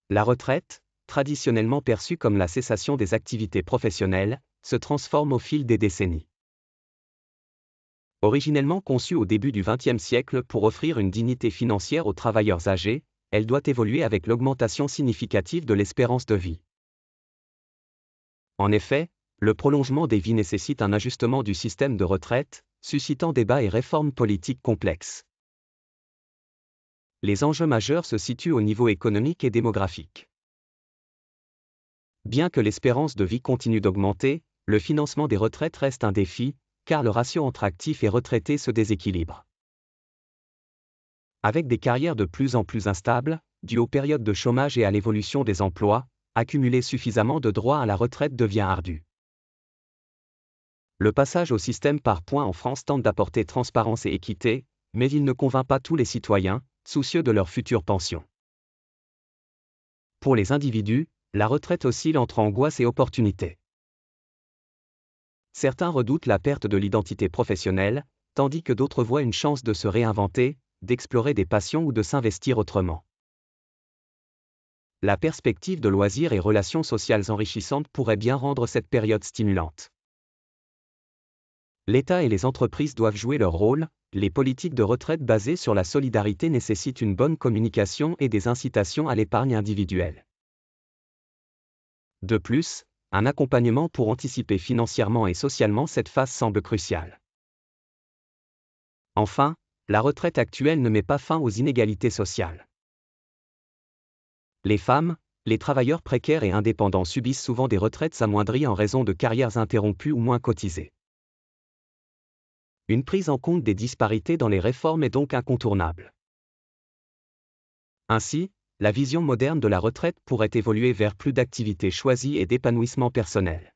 La retraite, traditionnellement perçue comme la cessation des activités professionnelles, se transforme au fil des décennies. Originellement conçue au début du XXe siècle pour offrir une dignité financière aux travailleurs âgés, elle doit évoluer avec l'augmentation significative de l'espérance de vie. En effet, le prolongement des vies nécessite un ajustement du système de retraite, suscitant débats et réformes politiques complexes. Les enjeux majeurs se situent au niveau économique et démographique. Bien que l'espérance de vie continue d'augmenter, le financement des retraites reste un défi, car le ratio entre actifs et retraités se déséquilibre. Avec des carrières de plus en plus instables, dues aux périodes de chômage et à l'évolution des emplois, accumuler suffisamment de droits à la retraite devient ardu. Le passage au système par points en France tente d'apporter transparence et équité, mais il ne convainc pas tous les citoyens, soucieux de leur future pension. Pour les individus, la retraite oscille entre angoisse et opportunité. Certains redoutent la perte de l'identité professionnelle, tandis que d'autres voient une chance de se réinventer, d'explorer des passions ou de s'investir autrement. La perspective de loisirs et relations sociales enrichissantes pourrait bien rendre cette période stimulante. L'État et les entreprises doivent jouer leur rôle, les politiques de retraite basées sur la solidarité nécessitent une bonne communication et des incitations à l'épargne individuelle. De plus, un accompagnement pour anticiper financièrement et socialement cette phase semble crucial. Enfin, la retraite actuelle ne met pas fin aux inégalités sociales. Les femmes, les travailleurs précaires et indépendants subissent souvent des retraites amoindries en raison de carrières interrompues ou moins cotisées. Une prise en compte des disparités dans les réformes est donc incontournable. Ainsi, la vision moderne de la retraite pourrait évoluer vers plus d'activités choisies et d'épanouissement personnel.